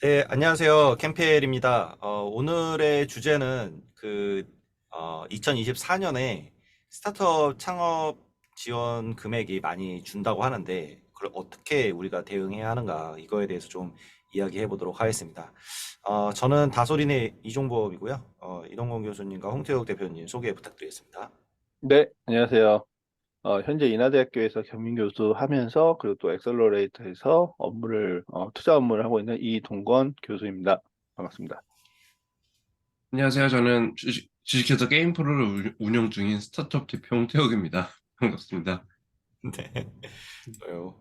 네, 안녕하세요. 캠페일입니다. 오늘의 주제는 2024년에 스타트업 창업 지원 금액이 많이 준다고 하는데, 그걸 어떻게 우리가 대응해야 하는가, 이거에 대해서 좀 이야기해 보도록 하겠습니다. 저는 다솔인의 이종법이고요. 이동건 교수님과 홍태욱 대표님 소개 부탁드리겠습니다. 네, 안녕하세요. 현재 인하대학교에서 겸임교수 하면서 그리고 또 엑셀러레이터에서 투자 업무를 하고 있는 이동건 교수입니다. 반갑습니다. 안녕하세요. 저는 주식회사 게임프로를 운영 중인 스타트업 대표 홍태욱입니다. 반갑습니다. 네. 저요.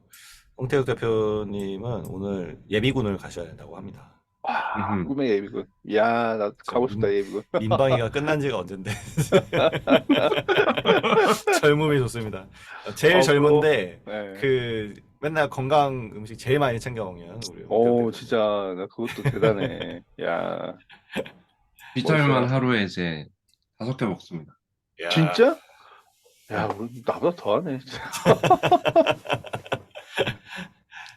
홍태욱 대표님은 오늘 예비군을 가셔야 된다고 합니다. 와, 음흠. 꿈의 예비군. 이야, 나 저 가고 싶다, 예비군. 민방위가 끝난 지가 언젠데 젊음이 좋습니다. 제일 그거, 젊은데 네. 그 맨날 건강 음식 제일 많이 챙겨 먹는 우리 홍태욱 대표님. 진짜, 나 그것도 대단해. 야, 비타민만 멋있어요. 하루에 이제 5개 먹습니다. 야, 진짜? 야, 네. 우리 나보다 더하네, 진짜.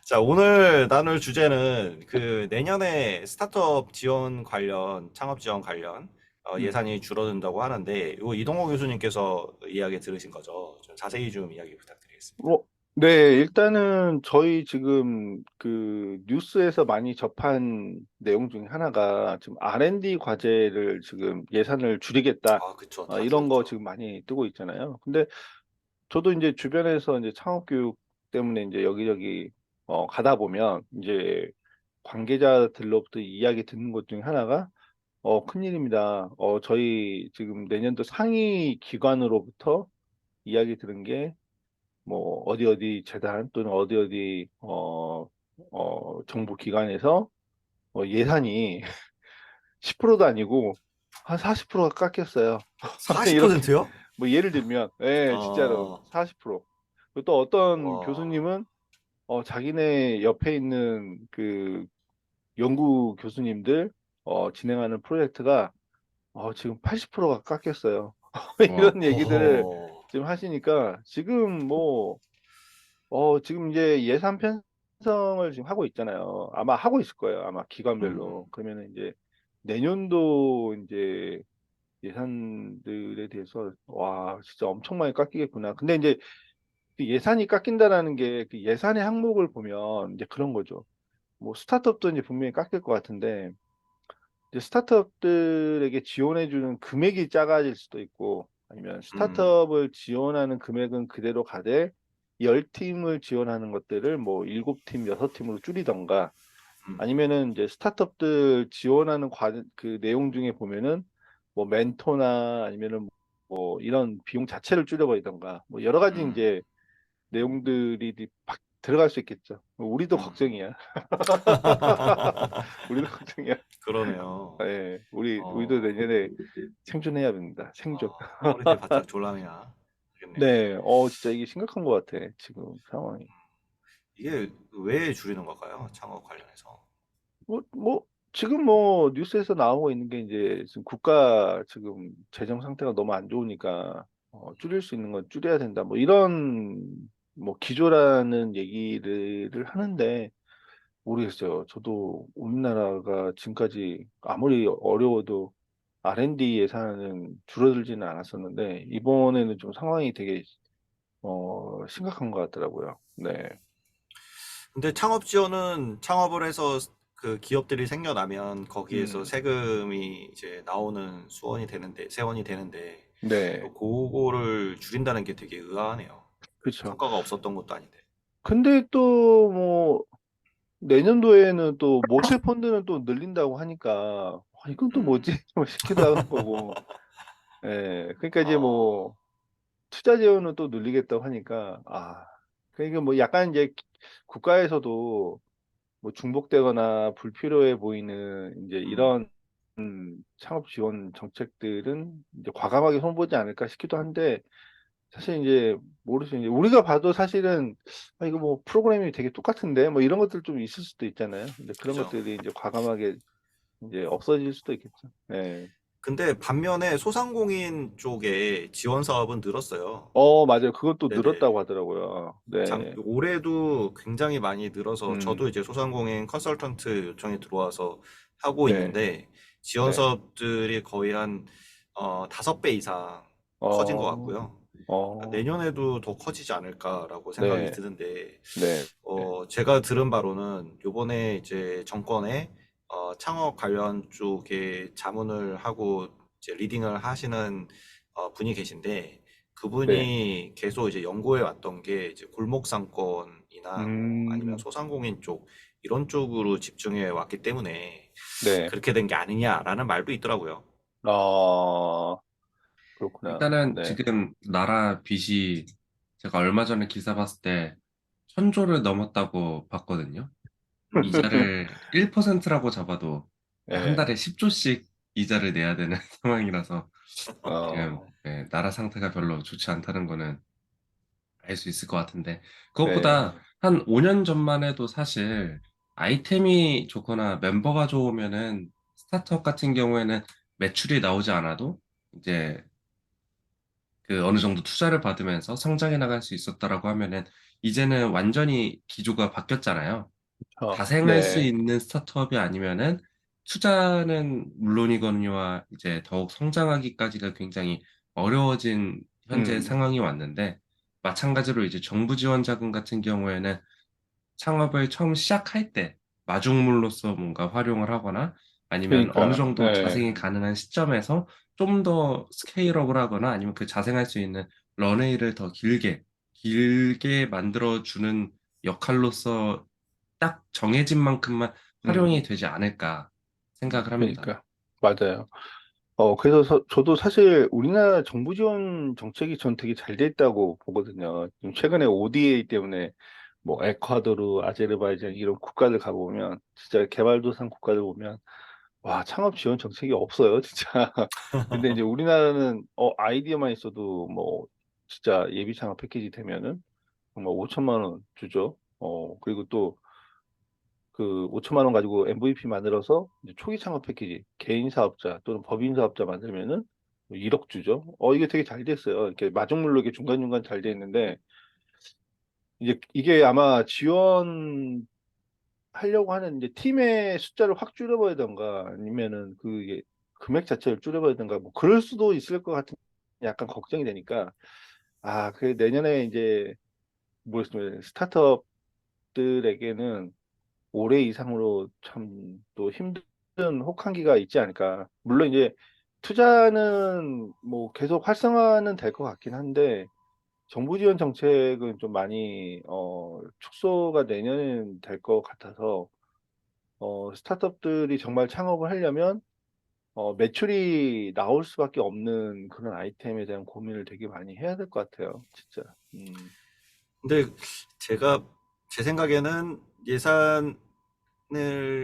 자 오늘 나눌 주제는 그 내년에 스타트업 지원 관련 창업 지원 관련 음. 예산이 줄어든다고 하는데 요 이동호 교수님께서 이야기 들으신 거죠? 좀 자세히 좀 이야기 부탁드리겠습니다. 뭐, 네, 일단은 저희 지금 그 뉴스에서 많이 접한 내용 중에 하나가 지금 R&D 과제를 지금 예산을 줄이겠다. 아, 그쵸. 다 이런 거 줄었죠. 지금 많이 뜨고 있잖아요. 근데 저도 이제 주변에서 이제 창업 교육 때문에 이제 여기저기 가다 보면 이제 관계자들로부터 이야기 듣는 것 중에 하나가 큰일입니다. 저희 지금 내년도 상위 기관으로부터 이야기 들은 게 뭐 어디 어디 재단 또는 어디 어디 정부 기관에서 예산이 10%도 아니고 한 40%가 깎였어요. 이렇게 40%요? 뭐 예를 들면 진짜로 어, 40%. 그리고 또 어떤 와, 교수님은 자기네 옆에 있는 그 연구 교수님들 진행하는 프로젝트가 지금 80%가 깎였어요. 와, 이런 얘기들을 허허. 지금 하시니까 지금 뭐 지금 이제 예산 편성을 지금 하고 있잖아요. 아마 하고 있을 거예요. 아마 기관별로. 음, 그러면은 이제 내년도 이제 예산들에 대해서 와, 진짜 엄청 많이 깎이겠구나. 근데 이제 그 예산이 깎인다라는 게 그 예산의 항목을 보면 이제 그런 거죠. 뭐 스타트업도 이제 분명히 깎일 것 같은데 이제 스타트업들에게 지원해주는 금액이 작아질 수도 있고 아니면 음, 스타트업을 지원하는 금액은 그대로 가되 10팀을 지원하는 것들을 뭐 7팀, 6팀으로 줄이던가 음, 아니면은 이제 스타트업들 지원하는 그 내용 중에 보면은 뭐 멘토나 아니면은 뭐 이런 비용 자체를 줄여버리던가 뭐 여러 가지 음, 이제 내용들이 막 들어갈 수 있겠죠. 우리도 음. 걱정이야. 우리도 걱정이야. 그러네요. 우리도 어, 내년에 생존해야 됩니다. 생존. 허리띠 바짝 졸라매야 되겠네요. 네, 진짜 이게 심각한 것 같아. 지금 상황이. 이게 왜 줄이는 걸까요? 창업 관련해서. 뭐, 지금 뭐, 뉴스에서 나오고 있는 게 이제 지금 국가 지금 재정 상태가 너무 안 좋으니까, 줄일 수 있는 건 줄여야 된다. 뭐, 이런, 뭐, 기조라는 얘기를 하는데, 모르겠어요. 저도 우리나라가 지금까지 아무리 어려워도 R&D 예산은 줄어들지는 않았었는데, 이번에는 좀 상황이 되게 심각한 것 같더라고요. 네. 근데 창업 지원은 창업을 해서 그 기업들이 생겨나면 거기에서 음, 세금이 이제 나오는 수원이 되는데, 세원이 되는데, 네. 또 그거를 줄인다는 게 되게 의아하네요. 그렇죠. 성과가 없었던 것도 아닌데. 근데 또 뭐, 내년도에는 또 모태 펀드는 또 늘린다고 하니까, 이건 또 음, 뭐지? 뭐 싶기도 하고, 거고. 예. 그러니까 이제 어, 뭐, 투자 재원은 또 늘리겠다고 하니까, 그러니까 뭐 약간 이제 국가에서도 뭐 중복되거나 불필요해 보이는 이제 음, 이런 창업 지원 정책들은 이제 과감하게 손보지 않을까 싶기도 한데 사실 이제 모르죠. 이제 우리가 봐도 사실은 이거 뭐 프로그램이 되게 똑같은데 뭐 이런 것들 좀 있을 수도 있잖아요. 근데 그런 그죠. 것들이 이제 과감하게 이제 없어질 수도 있겠죠. 네. 근데 반면에 소상공인 쪽에 지원 사업은 늘었어요. 맞아요. 그것도 네네. 늘었다고 하더라고요. 네. 올해도 굉장히 많이 늘어서 음, 저도 이제 소상공인 컨설턴트 요청이 들어와서 하고 네, 있는데 지원 네. 사업들이 거의 한 5배 이상 커진 것 어, 같고요. 어, 내년에도 더 커지지 않을까라고 생각이 네, 드는데 네, 네. 제가 들은 바로는 요번에 이제 정권에 창업 관련 쪽에 자문을 하고 이제 리딩을 하시는 분이 계신데 네. 그분이 계속 이제 연구해 왔던 게 이제 골목 상권이나 뭐 아니면 음, 소상공인 쪽 이런 쪽으로 집중해 왔기 때문에 네. 그렇게 된 게 아니냐라는 말도 있더라고요. 아, 그렇구나. 일단은 네. 지금 나라 빚이 제가 얼마 전에 기사 봤을 때 1,000조를 넘었다고 봤거든요. 이자를 1%라고 잡아도 한 네. 달에 10조씩 이자를 내야 되는 상황이라서 지금 어, 나라 상태가 별로 좋지 않다는 거는 알 수 있을 것 같은데 네. 그것보다 한 5년 전만 해도 사실 아이템이 좋거나 멤버가 좋으면은 스타트업 같은 경우에는 매출이 나오지 않아도 이제 그 어느 정도 투자를 받으면서 성장해 나갈 수 있었다라고 하면은 이제는 완전히 기조가 바뀌었잖아요. 자생할 수 네. 있는 스타트업이 아니면은 투자는 물론이거니와 이제 더욱 성장하기까지가 굉장히 어려워진 현재 음, 상황이 왔는데 마찬가지로 이제 정부 지원 자금 같은 경우에는 창업을 처음 시작할 때 마중물로서 뭔가 활용을 하거나 아니면 어느 그러니까, 정도 네. 자생이 가능한 시점에서 좀 더 스케일업을 하거나 아니면 그 자생할 수 있는 런웨이를 더 길게 만들어주는 역할로서 딱 정해진 만큼만 활용이 음, 되지 않을까 생각을 합니다. 그러니까. 맞아요. 그래서 저도 사실 우리나라 정부 지원 정책이 전 되게 잘 돼 있다고 보거든요. 지금 최근에 ODA 때문에 뭐 에콰도르, 아제르바이잔 이런 국가들 가보면 진짜 개발도상 국가들 보면 와, 창업 지원 정책이 없어요, 진짜. 근데 이제 우리나라는 아이디어만 있어도 뭐 진짜 예비 창업 패키지 되면은 정말 5천만 원 주죠. 그리고 또 그 5천만 원 가지고 MVP 만들어서 이제 초기 창업 패키지 개인 사업자 또는 법인 사업자 만들면은 1억 주죠. 이게 되게 잘 됐어요. 이렇게 마중물로 이렇게 중간중간 잘 돼 있는데 이제 이게 아마 지원하려고 하는 이제 팀의 숫자를 확 줄여버리던가 아니면은 그게 금액 자체를 줄여버리던가 뭐 그럴 수도 있을 것 같은 약간 걱정이 되니까 그 내년에 이제 뭐였으면 스타트업들에게는 올해 이상으로 참 또 힘든 혹한기가 있지 않을까. 물론 이제 투자는 뭐 계속 활성화는 될 것 같긴 한데 정부 지원 정책은 좀 많이 축소가 내년에는 될 것 같아서 스타트업들이 정말 창업을 하려면 매출이 나올 수밖에 없는 그런 아이템에 대한 고민을 되게 많이 해야 될 것 같아요. 진짜. 근데 제가 제 생각에는 예산을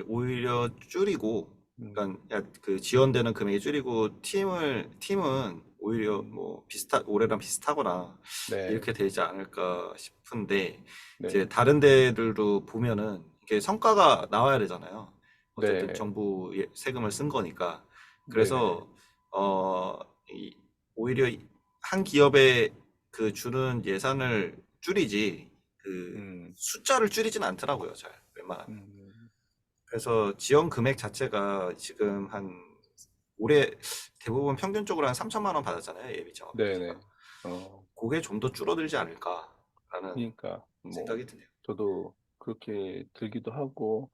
오히려 줄이고, 음, 그러니까 그 지원되는 금액이 줄이고 팀은 오히려 음, 뭐 올해랑 비슷하거나 네, 이렇게 되지 않을까 싶은데 이제 네, 다른 데들도 보면은 이게 성과가 나와야 되잖아요. 어쨌든 네, 정부 세금을 쓴 거니까. 네, 네. 그래서 어, 오히려 한 기업에 그 주는 예산을 줄이지 그 음, 숫자를 줄이진 않더라고요, 잘 웬만하면. 음, 그래서 지원 금액 자체가 지금 한 올해 대부분 평균적으로 한 3천만 원 받았잖아요, 예비 창업 네, 패키지가. 네. 어. 그게 좀 더 줄어들지 않을까라는 그러니까 뭐 생각이 드네요. 저도 그렇게 들기도 하고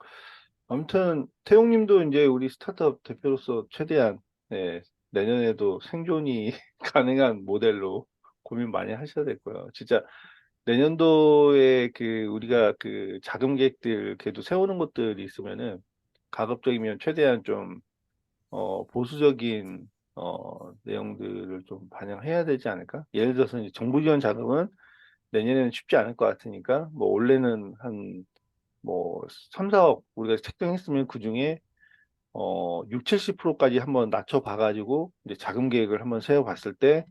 아무튼 태용님도 이제 우리 스타트업 대표로서 최대한 내년에도 생존이 가능한 모델로 고민 많이 하셔야 될 거예요. 진짜 내년도에 그 우리가 그 자금 계획들 그래도 세우는 것들이 있으면은 가급적이면 최대한 좀 보수적인 내용들을 좀 반영해야 되지 않을까? 예를 들어서 이제 정부 지원 자금은 내년에는 쉽지 않을 것 같으니까 뭐 올해는 한 뭐 3, 4억 우리가 책정했으면 그중에 6, 70%까지 한번 낮춰 봐 가지고 이제 자금 계획을 한번 세워 봤을 때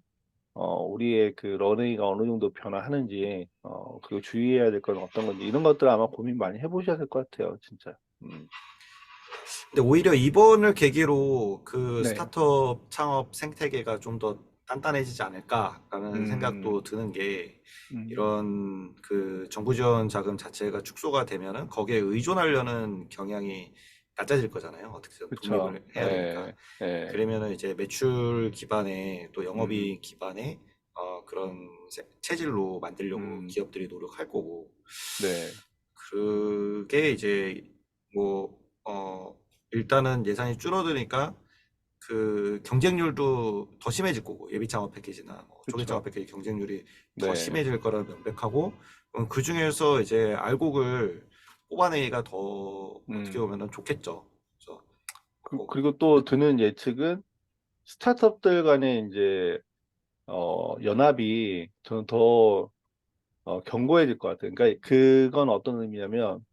우리의 그 런웨이가 어느 정도 변화하는지 그리고 주의해야 될 건 어떤 건지 이런 것들 아마 고민 많이 해보셔야 될 것 같아요, 진짜. 음. 근데 오히려 이번을 계기로 그 네. 스타트업 창업 생태계가 좀 더 단단해지지 않을까라는 음, 생각도 드는 게 음, 이런 그 정부 지원 자금 자체가 축소가 되면은 거기에 의존하려는 경향이 낮아질 거잖아요. 어떻게든 그쵸. 독립을 해야 되니까. 예, 예, 그러면은 이제 매출 기반의 또 음, 영업이익 기반의 그런 체질로 만들려고 음, 기업들이 노력할 거고 네, 그게 이제 뭐 일단은 예산이 줄어드니까 그 경쟁률도 더 심해질 거고 예비 창업 패키지나 뭐 초기 창업 그쵸. 패키지 경쟁률이 더 네. 심해질 거라 명백하고 그 중에서 이제 알곡을 뽑아내기가 더 어떻게 음. 보면은 좋겠죠. 그래서 뭐 그리고 또 드는 예측은 스타트업들 간의 이제, 연합이 저는 더, 견고해질 것 같아요. 그러니까 그건 어떤 의미냐면,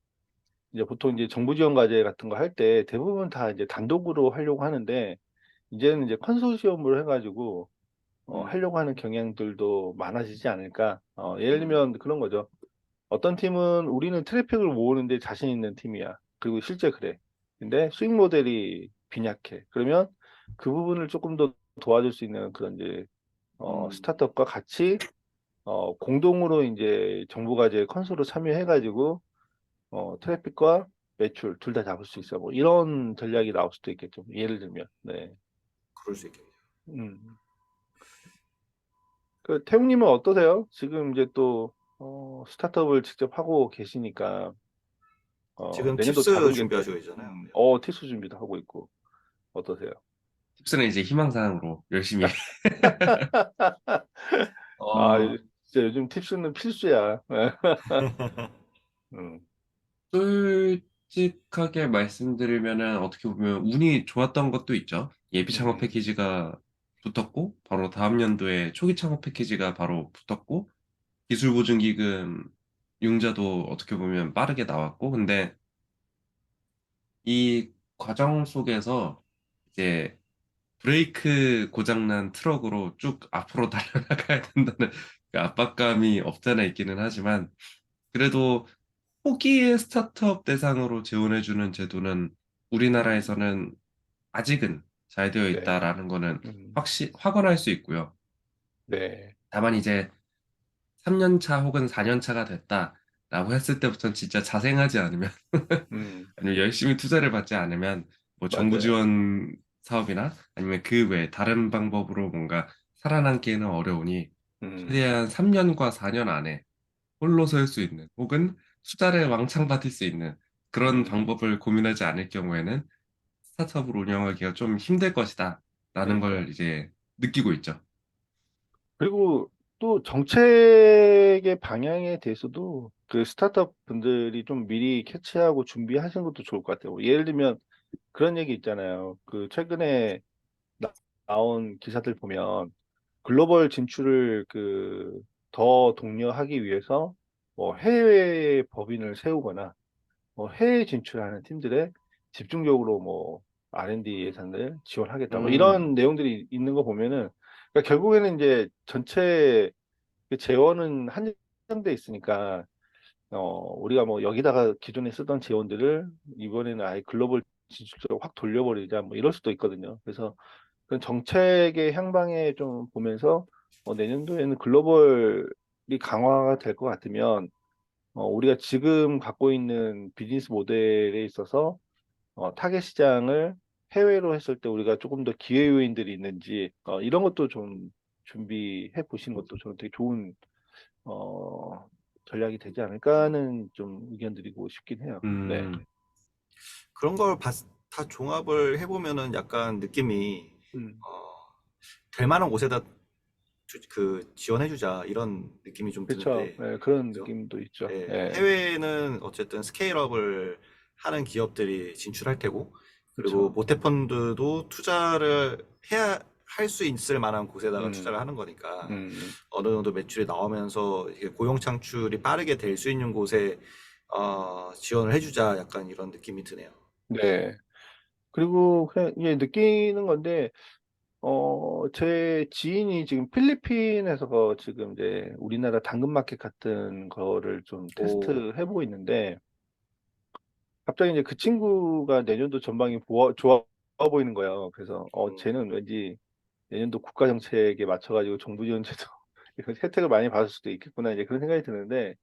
이제 보통 이제 정부 지원 과제 같은 거 할 때 대부분 다 이제 단독으로 하려고 하는데, 이제는 이제 컨소시엄으로 해가지고, 음, 하려고 하는 경향들도 많아지지 않을까. 예를 음, 들면 그런 거죠. 어떤 팀은 우리는 트래픽을 모으는데 자신 있는 팀이야. 그리고 실제 그래. 근데 수익 모델이 빈약해. 그러면 그 부분을 조금 더 도와줄 수 있는 그런 이제 음, 스타트업과 같이 공동으로 이제 정부가 이제 컨소로 참여해가지고 트래픽과 매출 둘 다 잡을 수 있어. 뭐 이런 전략이 나올 수도 있겠죠. 예를 들면. 네. 그럴 수 있겠네요. 음. 그 태웅님은 어떠세요? 지금 이제 또 스타트업을 직접 하고 계시니까 지금 내년도 팁스 다루겠죠. 준비하시고 계잖아요. 티스 준비도 하고 있고 어떠세요? 팁스는 이제 희망사항으로 열심히. 아, 어, 진짜 요즘 팁스는 필수야. 음, 솔직하게 말씀드리면은 어떻게 보면 운이 좋았던 것도 있죠. 예비 창업 음, 패키지가 붙었고, 바로 다음 연도에 초기 창업 패키지가 바로 붙었고, 기술 보증 기금 융자도 어떻게 보면 빠르게 나왔고, 근데 이 과정 속에서 이제 브레이크 고장난 트럭으로 쭉 앞으로 달려나가야 된다는 그 압박감이 없잖아 있기는 하지만, 그래도 초기의 스타트업 대상으로 지원해주는 제도는 음, 우리나라에서는 아직은 잘 되어 네, 있다라는 거는 음, 확언할 수 있고요. 네, 다만 이제 3년 차 혹은 4년 차가 됐다라고 했을 때부터는 진짜 자생하지 않으면 음, 아니면 열심히 투자를 받지 않으면 뭐 정부 맞아요. 지원 사업이나 아니면 그 외에 다른 방법으로 뭔가 살아남기에는 어려우니 음, 최대한 3년과 4년 안에 홀로 설 수 있는 혹은 투자를 왕창 받을 수 있는 그런 음, 방법을 고민하지 않을 경우에는 스타트업을 운영하기가 좀 힘들 것이다 라는 그러니까. 걸 이제 느끼고 있죠. 그리고 또 정책의 방향에 대해서도 그 스타트업 분들이 좀 미리 캐치하고 준비하시는 것도 좋을 것 같아요. 예를 들면 그런 얘기 있잖아요. 그 최근에 나온 기사들 보면 글로벌 진출을 그 더 독려하기 위해서 뭐 해외 법인을 세우거나 뭐 해외 진출하는 팀들에 집중적으로 뭐 R&D 예산을 지원하겠다. 뭐 음, 이런 내용들이 있는 거 보면은 그러니까 결국에는 이제 전체 그 재원은 한정돼 있으니까 우리가 뭐 여기다가 기존에 쓰던 재원들을 이번에는 아예 글로벌 진출적으로 확 돌려버리자 뭐 이럴 수도 있거든요. 그래서 그런 정책의 향방에 좀 보면서 내년도에는 글로벌이 강화가 될 것 같으면 우리가 지금 갖고 있는 비즈니스 모델에 있어서 타겟 시장을 해외로 했을 때 우리가 조금 더 기회 요인들이 있는지 이런 것도 좀 준비해 보시는 것도 저는 되게 좋은 어, 전략이 되지 않을까 하는 좀 의견 드리고 싶긴 해요. 네. 음, 그런 걸 다 종합을 해보면은 약간 느낌이 음, 어, 될 만한 곳에다 그 지원해주자 이런 느낌이 좀 그렇죠. 드는데, 네, 그런 그죠? 느낌도 있죠. 예, 예, 해외에는 어쨌든 스케일업을 하는 기업들이 진출할 테고, 그리고 그렇죠. 모태펀드도 투자를 해야 할 수 있을 만한 곳에다가 투자를 음, 하는 거니까 음, 어느 정도 매출이 나오면서 이게 고용 창출이 빠르게 될 수 있는 곳에 지원을 해주자 약간 이런 느낌이 드네요. 네. 그리고 그냥 이게 느끼는 건데, 제 지인이 지금 필리핀에서 지금 이제 우리나라 당근마켓 같은 거를 좀 오, 테스트 해보고 있는데, 갑자기 이제 그 친구가 내년도 전망이 좋아 보이는 거예요. 그래서 쟤는 왠지 내년도 국가 정책에 맞춰가지고 정부 지원제도 이런 혜택을 많이 받을 수도 있겠구나 이제 그런 생각이 드는데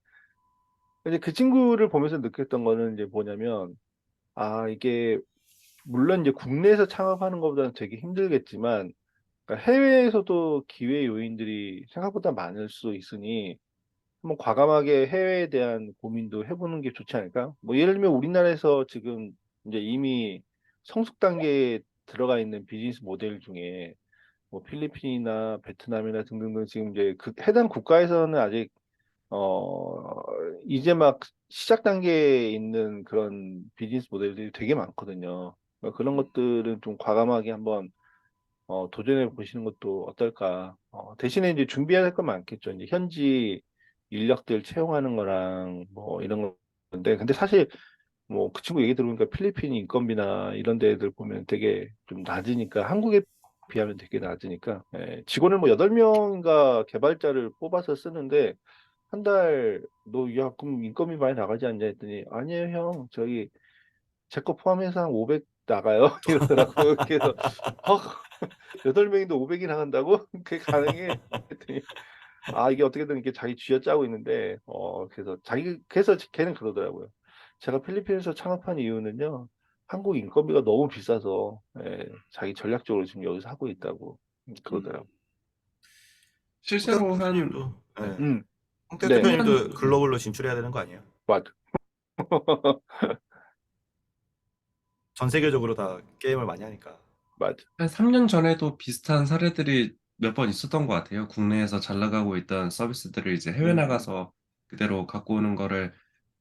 이제 그 친구를 보면서 느꼈던 거는 이제 뭐냐면 아 이게 물론 이제 국내에서 창업하는 것보다는 되게 힘들겠지만 그러니까 해외에서도 기회 요인들이 생각보다 많을 수 있으니 한번 과감하게 해외에 대한 고민도 해보는 게 좋지 않을까? 뭐 예를 들면 우리나라에서 지금 이제 이미 성숙 단계에 들어가 있는 비즈니스 모델 중에 뭐 필리핀이나 베트남이나 등등등 지금 이제 그 해당 국가에서는 아직 어 이제 막 시작 단계에 있는 그런 비즈니스 모델들이 되게 많거든요. 그러니까 그런 것들은 좀 과감하게 한번 도전해 보시는 것도 어떨까. 대신에 이제 준비해야 할 건 많겠죠. 이제 현지 인력들 채용하는 거랑 뭐 이런 건데, 근데 사실 뭐 그 친구 얘기 들어보니까 필리핀 인건비나 이런 데들 보면 되게 좀 낮으니까 한국에 비하면 되게 낮으니까 직원을 뭐 8명인가 개발자를 뽑아서 쓰는데 한 달 너 야 그럼 인건비 많이 나가지 않냐 했더니 아니에요 형 저희 제 거 포함해서 한 500 나가요 이러더라고. 그래서 어 8명인데 500이 나간다고? 그게 가능해? 했더니 아 이게 어떻게든 이렇게 자기 쥐어짜고 있는데 그래서 그래서 걔는 그러더라고요. 제가 필리핀에서 창업한 이유는요. 한국 인건비가 너무 비싸서 자기 전략적으로 지금 여기서 하고 있다고 음. 그러더라고. 홍태경 실제로 한 대표님도, 네. 음, 홍태경 네, 3년, 대표님도 글로벌로 진출해야 되는 거 아니에요? 맞아, 전 세계적으로 다 게임을 많이 하니까. 맞아. 한 3년 전에도 비슷한 사례들이 몇 번 있었던 것 같아요. 국내에서 잘 나가고 있던 서비스들을 이제 해외 음, 나가서 그대로 갖고 오는 거를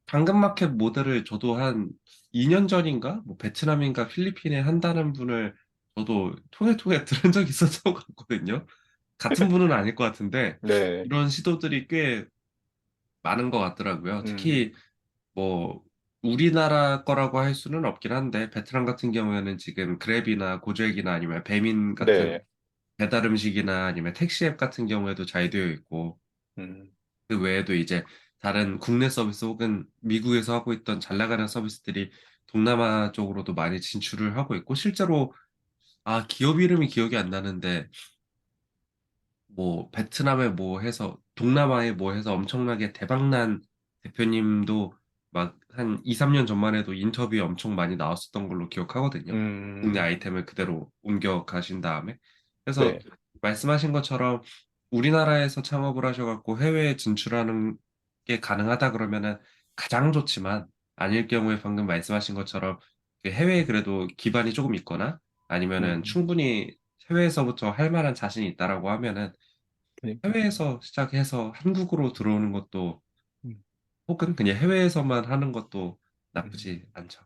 당근마켓 모델을 저도 한 2년 전인가 뭐 베트남인가 필리핀에 한다는 분을 저도 통해 들은 적이 있었던 것 같거든요. 같은 분은 아닐 것 같은데 네, 이런 시도들이 꽤 많은 것 같더라고요. 음, 특히 뭐 우리나라 거라고 할 수는 없긴 한데 베트남 같은 경우에는 지금 그랩이나 고잭이나 아니면 배민 같은 네, 배달 음식이나 아니면 택시 앱 같은 경우에도 잘 되어 있고 음, 그 외에도 이제 다른 국내 서비스 혹은 미국에서 하고 있던 잘 나가는 서비스들이 동남아 쪽으로도 많이 진출을 하고 있고 실제로 기업 이름이 기억이 안 나는데 뭐 베트남에 뭐 해서 동남아에 뭐 해서 엄청나게 대박난 대표님도 막 한 2, 3년 전만 해도 인터뷰에 엄청 많이 나왔었던 걸로 기억하거든요. 국내 음, 아이템을 그대로 옮겨 가신 다음에. 그래서 네, 말씀하신 것처럼 우리나라에서 창업을 하셔갖고 해외에 진출하는 게 가능하다 그러면은 가장 좋지만 아닐 경우에 방금 말씀하신 것처럼 그 해외에 그래도 기반이 조금 있거나 아니면은 음, 충분히 해외에서부터 할 만한 자신이 있다라고 하면은 그러니까, 해외에서 시작해서 한국으로 들어오는 것도 음, 혹은 그냥 해외에서만 하는 것도 음. 나쁘지 않죠.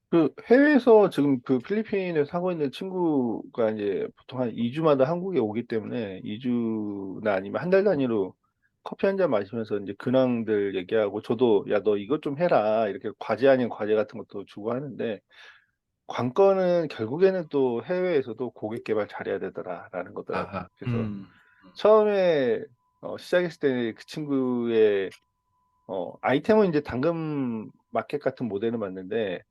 그 해외에서 지금 그 필리핀에 사고 있는 친구가 이제 보통 한 2주마다 한국에 오기 때문에 2주나 아니면 한 달 단위로 커피 한 잔 마시면서 이제 근황들 얘기하고 저도 야 너 이것 좀 해라 이렇게 과제 아닌 과제 같은 것도 주고 하는데 관건은 결국에는 또 해외에서도 고객 개발 잘해야 되더라라는 거더라고. 아하. 그래서 음. 처음에 시작했을 때 그 친구의 아이템은 이제 당근 마켓 같은 모델을 만드는데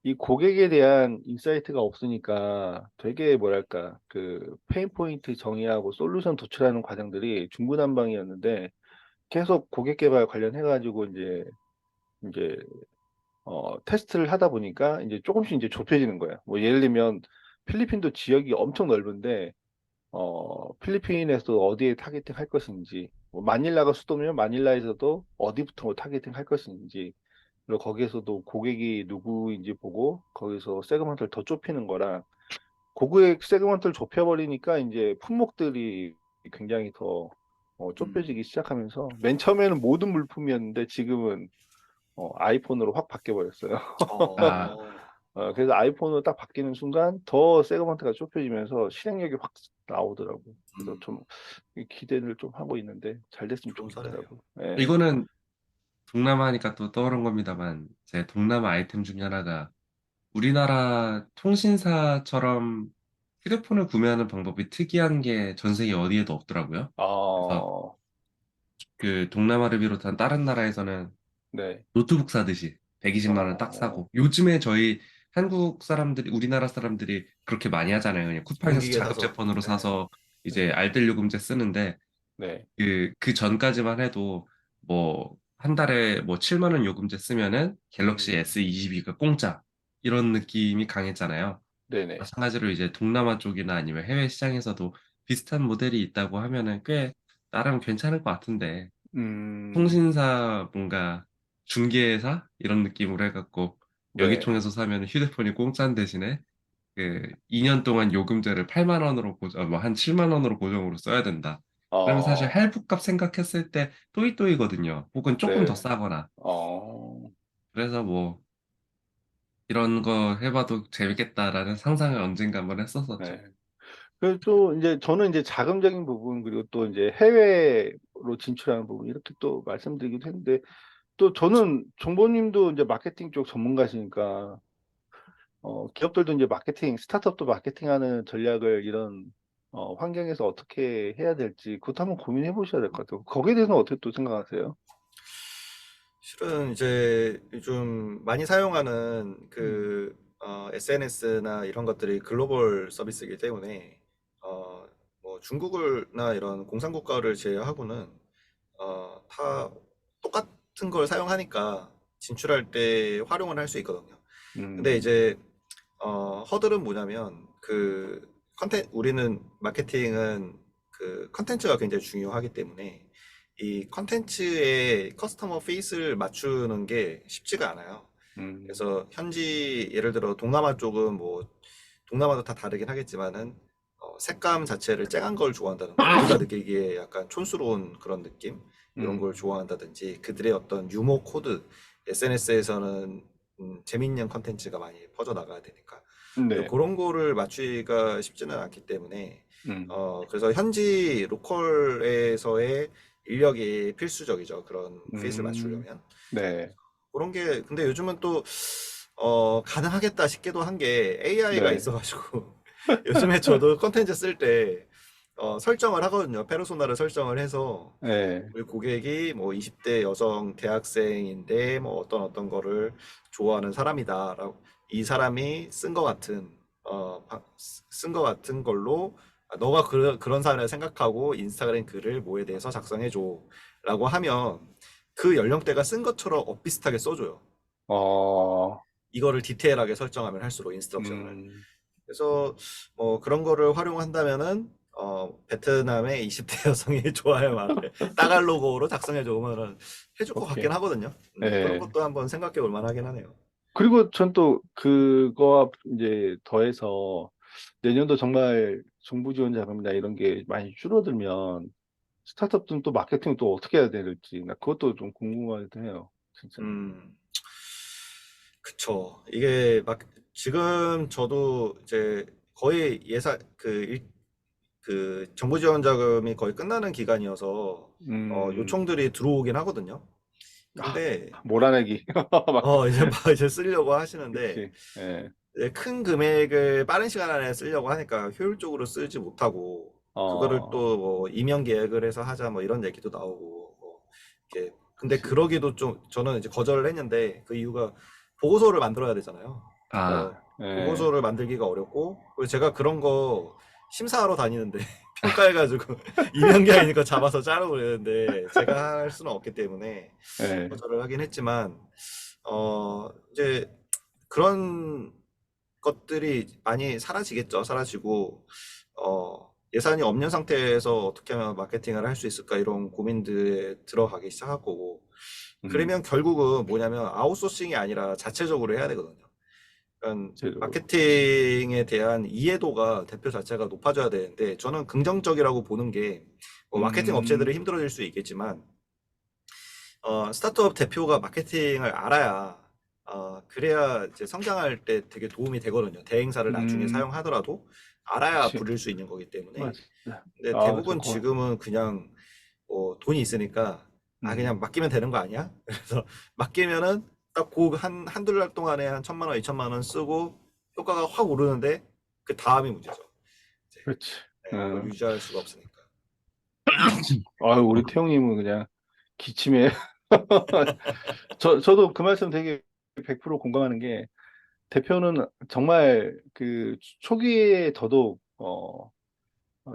이 고객에 대한 인사이트가 없으니까 되게 뭐랄까 그 페인 포인트 정의하고 솔루션 도출하는 과정들이 중구난방이었는데 계속 고객 개발 관련해 가지고 이제 테스트를 하다 보니까 이제 조금씩 이제 좁혀지는 거예요. 뭐 예를 들면 필리핀도 지역이 엄청 넓은데 필리핀에서 어디에 타겟팅 할 것인지 뭐 마닐라가 수도면 마닐라에서도 어디부터 타겟팅 할 것인지 그리고 거기에서도 고객이 누구인지 보고 거기서 세그먼트를 더 좁히는 거랑 고객 세그먼트를 좁혀버리니까 이제 품목들이 굉장히 더 음. 좁혀지기 시작하면서 맨 처음에는 모든 물품이었는데 지금은 아이폰으로 확 바뀌어버렸어요. 아, 그래서 아이폰으로 딱 바뀌는 순간 더 세그먼트가 좁혀지면서 실행력이 확 나오더라고. 그래서 음. 좀 기대를 좀 하고 있는데 잘 됐으면 좋은 사례네요. 좋겠더라고. 예. 이거는 동남아니까 또 떠오른 겁니다만 제 동남아 아이템 중에 하나가 우리나라 통신사처럼 휴대폰을 구매하는 방법이 특이한 게 전 세계 어디에도 없더라고요. 그래서 어, 그 동남아를 비롯한 다른 나라에서는 네. 노트북 사듯이 120만 원 딱 어, 사고. 요즘에 저희 한국 사람들이, 우리나라 사람들이 그렇게 많이 하잖아요. 그냥 쿠팡에서 공기계 사서. 자급제폰으로 네. 사서 이제 네. 알뜰 요금제 쓰는데, 네. 그 전까지만 해도 뭐 한 달에 뭐 7만 원 요금제 쓰면은 갤럭시 음, S22가 공짜, 이런 느낌이 강했잖아요. 네네. 마찬가지로 이제 동남아 쪽이나 아니면 해외 시장에서도 비슷한 모델이 있다고 하면은 꽤 나름 괜찮을 것 같은데, 음, 통신사 뭔가 중개사 이런 느낌으로 해갖고 여기 네. 통해서 사면 휴대폰이 공짜인 대신에 그 2년 동안 요금제를 8만 원으로 고정, 뭐한 7만 원으로 고정으로 써야 된다. 그러면 사실 어, 할부값 생각했을 때 또이또이거든요. 혹은 조금 더 네. 싸거나. 어, 그래서 뭐 이런 거 해봐도 재밌겠다라는 상상을 언젠가 한번 했었었죠. 네. 그래서 또 이제 저는 이제 자금적인 부분 그리고 또 이제 해외로 진출하는 부분 이렇게 또 말씀드리기도 했는데 또 저는 정보님도 이제 마케팅 쪽 전문가시니까 기업들도 이제 마케팅, 스타트업도 마케팅하는 전략을 이런 환경에서 어떻게 해야 될지 그것도 한번 고민해 보셔야 될 것 같아요. 거기에 대해서는 어떻게 또 생각하세요? 실은 이제 요즘 많이 사용하는 음, SNS나 이런 것들이 글로벌 서비스이기 때문에 뭐 중국이나 이런 공산국가를 제외하고는 다 똑같은 걸 사용하니까 진출할 때 활용을 할 수 있거든요. 근데 음, 이제 허들은 뭐냐면 우리는 마케팅은 그 컨텐츠가 굉장히 중요하기 때문에 이 컨텐츠에 커스터머 페이스를 맞추는 게 쉽지가 않아요. 음, 그래서 현지 예를 들어 동남아 쪽은 뭐 동남아도 다 다르긴 하겠지만은 색감 자체를 쨍한 걸 좋아한다든가 우리가 느끼기에 약간 촌스러운 그런 느낌 이런 걸 음, 좋아한다든지 그들의 어떤 유머 코드 SNS에서는 재밌는 컨텐츠가 많이 퍼져 나가야 되니까 그래서 네, 그런 거를 맞추기가 쉽지는 않기 때문에 음, 그래서 현지 로컬에서의 인력이 필수적이죠. 그런 페이스를 음, 맞추려면. 네, 그런 게 근데 요즘은 또 가능하겠다 싶기도 한 게 AI가 네, 있어가지고 요즘에 저도 컨텐츠 쓸 때 설정을 하거든요. 페르소나를 설정을 해서 네, 우리 고객이 뭐 20대 여성 대학생인데 뭐 어떤 거를 좋아하는 사람이다라고 이 사람이 쓴 거 같은 걸로 너가 그런 사람이라 생각하고 인스타그램 글을 뭐에 대해서 작성해 줘라고 하면 그 연령대가 쓴 것처럼 엇비슷하게 써줘요. 어, 이거를 디테일하게 설정하면 할수록 인스트럭션을. 음, 그래서 뭐 그런 거를 활용한다면은 베트남의 20대 여성이 좋아할 말을 따갈로그로 작성해 주면은 해줄 것 같긴 오케이, 하거든요. 그런 네. 것도 한번 생각해 볼 만하긴 하네요. 그리고 전 또 그거와 이제 더해서 내년도 정말 정부 지원 자금이나 이런 게 많이 줄어들면 스타트업들은 또 마케팅을 또 어떻게 해야 될지 나 그것도 좀 궁금하기도 해요. 진짜. 음, 그쵸. 이게 막 지금 저도 이제 거의 그 정부 지원 자금이 거의 끝나는 기간이어서 음, 요청들이 들어오긴 하거든요. 아, 근데 몰아내기. 막, 이제 막 이제 쓰려고 하시는데 그치. 예. 이제 큰 금액을 빠른 시간 안에 쓰려고 하니까 효율적으로 쓰지 못하고 그거를 어, 또 뭐 임용 계획을 해서 하자 뭐 이런 얘기도 나오고 뭐 이렇게 근데 그치. 그러기도 좀 저는 이제 거절을 했는데 그 이유가 보고서를 만들어야 되잖아요. 아, 그래서 예. 보고서를 만들기가 어렵고 그리고 제가 그런 거 심사하러 다니는데 평가해가지고 임용 계획이니까 잡아서 자르고 그러는데 제가 할 수는 없기 때문에 예. 거절을 하긴 했지만 이제 그런 것들이 많이 사라지겠죠. 사라지고 예산이 없는 상태에서 어떻게 하면 마케팅을 할 수 있을까 이런 고민들에 들어가기 시작할 거고 음, 그러면 결국은 뭐냐면 아웃소싱이 아니라 자체적으로 해야 되거든요. 그러니까 제로. 마케팅에 대한 이해도가 대표 자체가 높아져야 되는데 저는 긍정적이라고 보는 게뭐 마케팅 업체들이 음, 힘들어질 수 있겠지만 스타트업 대표가 마케팅을 알아야 그래야 이제 성장할 때 되게 도움이 되거든요. 대행사를 나중에 음, 사용하더라도 알아야 그치. 부릴 수 있는 거기 때문에. 맞아. 근데 아, 대부분 거, 지금은 그냥 돈이 있으니까 음, 그냥 맡기면 되는 거 아니야? 그래서 맡기면은 딱 그 한두 달 동안에 한 1,000만 원, 2천만 원 쓰고 효과가 확 오르는데 그 다음이 문제죠. 이제 그렇지. 그걸 음. 유지할 수가 없으니까. 아유, 우리 태용님은 그냥 기침에 저도 그 말씀 되게 100% 공감하는 게 대표는 정말 그 초기에 더더욱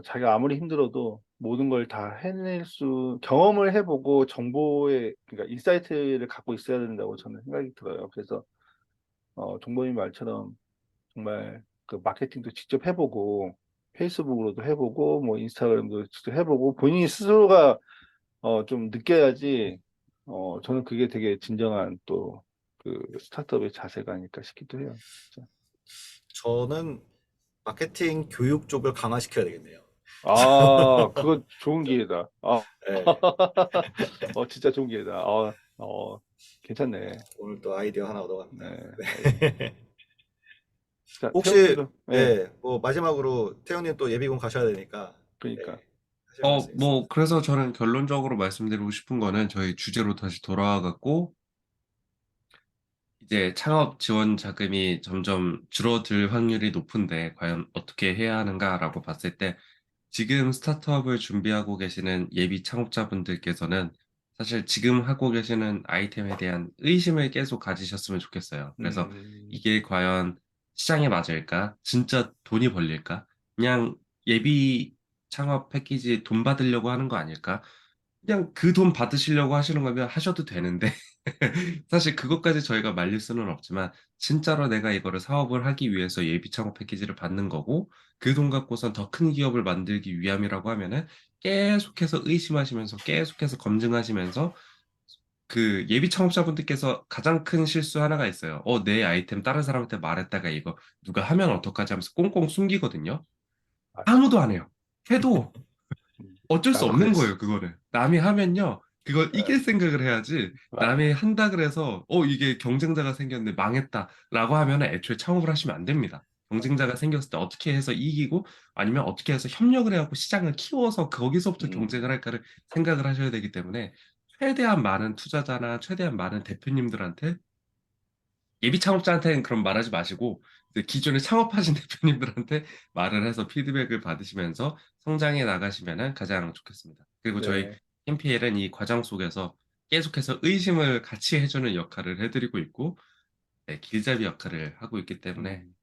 자기가 아무리 힘들어도 모든 걸 다 경험을 해보고 정보의, 그러니까 인사이트를 갖고 있어야 된다고 저는 생각이 들어요. 그래서 종범이 말처럼 정말 그 마케팅도 직접 해보고 페이스북으로도 해보고 뭐 인스타그램도 직접 해보고 본인이 스스로가 좀 느껴야지 저는 그게 되게 진정한 또 그 스타트업의 자세가 아닐까 싶기도 해요. 진짜. 저는 마케팅 교육 쪽을 강화시켜야 되겠네요. 아, 그거 좋은 기회다. 네, 진짜 좋은 기회다. 괜찮네. 오늘 또 아이디어 하나 얻어갑니다. 네. 네. 자, 혹시 태영님도, 네, 예, 뭐 마지막으로 태훈님 또 예비군 가셔야 되니까 그러니까. 네, 하실 말씀 있으세요? 뭐, 그래서 저는 결론적으로 말씀드리고 싶은 거는 저희 주제로 다시 돌아와갖고, 이제 창업 지원 자금이 점점 줄어들 확률이 높은데, 과연 어떻게 해야 하는가라고 봤을 때, 지금 스타트업을 준비하고 계시는 예비 창업자분들께서는 사실 지금 하고 계시는 아이템에 대한 의심을 계속 가지셨으면 좋겠어요. 그래서 음, 이게 과연 시장에 맞을까? 진짜 돈이 벌릴까? 그냥 예비 창업 패키지 돈 받으려고 하는 거 아닐까? 그냥 그 돈 받으시려고 하시는 거면 하셔도 되는데 사실 그것까지 저희가 말릴 수는 없지만 진짜로 내가 이거를 사업을 하기 위해서 예비 창업 패키지를 받는 거고 그 돈 갖고선 더 큰 기업을 만들기 위함이라고 하면은 계속해서 의심하시면서 계속해서 검증하시면서 그 예비 창업자분들께서 가장 큰 실수 하나가 있어요. 내 아이템 다른 사람한테 말했다가 이거 누가 하면 어떡하지 하면서 꽁꽁 숨기거든요. 맞아. 아무도 안 해요. 해도 어쩔 수 나도 없는 그랬어. 거예요, 그거를. 남이 하면요, 그걸 네, 이길 생각을 해야지, 남이 맞아. 한다 그래서, 이게 경쟁자가 생겼는데 망했다, 라고 하면 애초에 창업을 하시면 안 됩니다. 경쟁자가 생겼을 때 어떻게 해서 이기고, 아니면 어떻게 해서 협력을 해갖고 시장을 키워서 거기서부터 경쟁을 음, 할까를 생각을 하셔야 되기 때문에, 최대한 많은 투자자나 최대한 많은 대표님들한테 예비 창업자한테는 그럼 말하지 마시고 이제 기존에 창업하신 대표님들한테 말을 해서 피드백을 받으시면서 성장해 나가시면 가장 좋겠습니다. 그리고 저희 네. 캠피엘은 이 과정 속에서 계속해서 의심을 같이 해주는 역할을 해드리고 있고 네, 길잡이 역할을 하고 있기 때문에 음.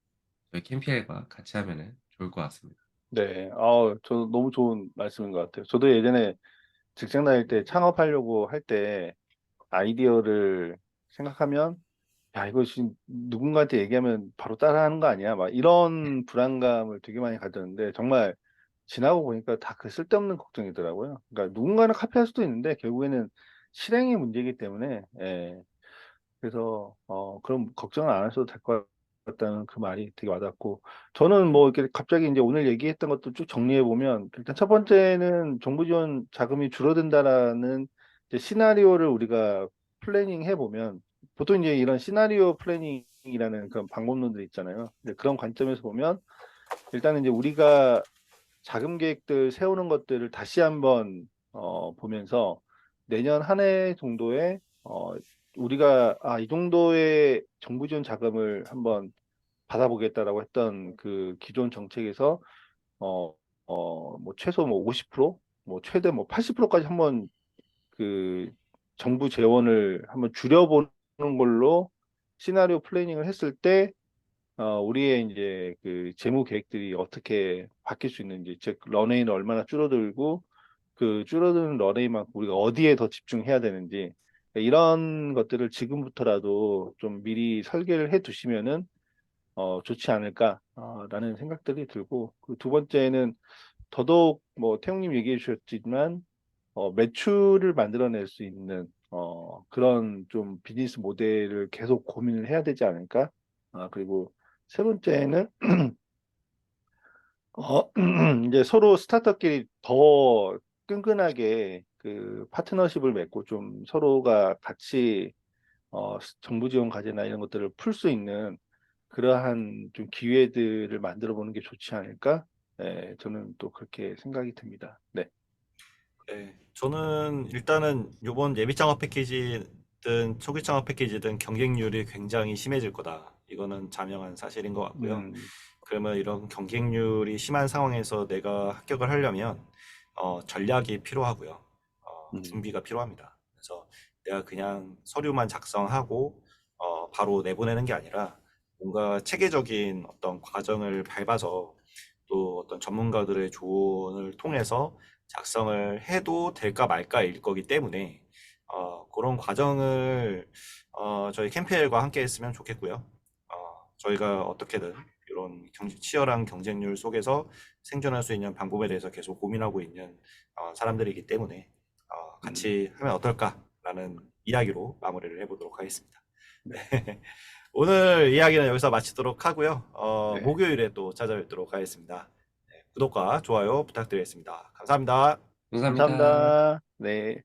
저희 캠피엘과 같이 하면 좋을 것 같습니다. 네, 저 너무 좋은 말씀인 것 같아요. 저도 예전에 직장 다닐 때 창업하려고 할 때 아이디어를 생각하면, 야, 이거 지금 누군가한테 얘기하면 바로 따라하는 거 아니야? 막 이런 불안감을 되게 많이 가졌는데, 정말 지나고 보니까 다 그 쓸데없는 걱정이더라고요. 그러니까 누군가는 카피할 수도 있는데, 결국에는 실행의 문제이기 때문에, 예. 그래서 그럼 걱정을 안 하셔도 될 것 같다는 그 말이 되게 와닿고 저는 뭐 이렇게 갑자기 이제 오늘 얘기했던 것도 쭉 정리해 보면 일단 첫 번째는 정부 지원 자금이 줄어든다라는 이제 시나리오를 우리가 플래닝 해 보면 보통 이제 이런 시나리오 플래닝이라는 그런 방법론들 있잖아요. 근데 그런 관점에서 보면 일단은 이제 우리가 자금 계획들 세우는 것들을 다시 한번 보면서 내년 한 해 정도에 우리가 이 정도의 정부 지원 자금을 한번 받아보겠다라고 했던 그 기존 정책에서 어, 뭐 최소 뭐 50%, 뭐 최대 뭐 80%까지 한번 그 정부 재원을 한번 줄여보는 걸로 시나리오 플래닝을 했을 때 우리의 이제 그 재무 계획들이 어떻게 바뀔 수 있는지, 즉 런웨이는 얼마나 줄어들고 그 줄어드는 런웨이만큼 우리가 어디에 더 집중해야 되는지 이런 것들을 지금부터라도 좀 미리 설계를 해 두시면은 좋지 않을까라는 생각들이 들고 그 두 번째는 더더욱 뭐 태웅님 얘기해 주셨지만 매출을 만들어낼 수 있는 그런 좀 비즈니스 모델을 계속 고민을 해야 되지 않을까? 그리고 세 번째는 이제 서로 스타트업끼리 더 끈끈하게 그 파트너십을 맺고 좀 서로가 같이 정부 지원 과제나 이런 것들을 풀 수 있는 그러한 좀 기회들을 만들어 보는 게 좋지 않을까? 네, 저는 또 그렇게 생각이 듭니다. 네. 네, 저는 일단은 요번 예비 창업 패키지든 초기 창업 패키지든 경쟁률이 굉장히 심해질 거다. 이거는 자명한 사실인 것 같고요. 음, 그러면 이런 경쟁률이 심한 상황에서 내가 합격을 하려면 전략이 필요하고요. 음, 준비가 필요합니다. 그래서 내가 그냥 서류만 작성하고 바로 내보내는 게 아니라 뭔가 체계적인 어떤 과정을 밟아서 또 어떤 전문가들의 조언을 통해서 작성을 해도 될까 말까일 거기 때문에 그런 과정을 저희 캠페일과 함께 했으면 좋겠고요. 저희가 어떻게든 이런 치열한 경쟁률 속에서 생존할 수 있는 방법에 대해서 계속 고민하고 있는 사람들이기 때문에 같이 하면 어떨까라는 이야기로 마무리를 해보도록 하겠습니다. 네. 오늘 이야기는 여기서 마치도록 하고요. 네. 목요일에 또 찾아뵙도록 하겠습니다. 네, 구독과 좋아요 부탁드리겠습니다. 감사합니다. 감사합니다. 감사합니다. 네.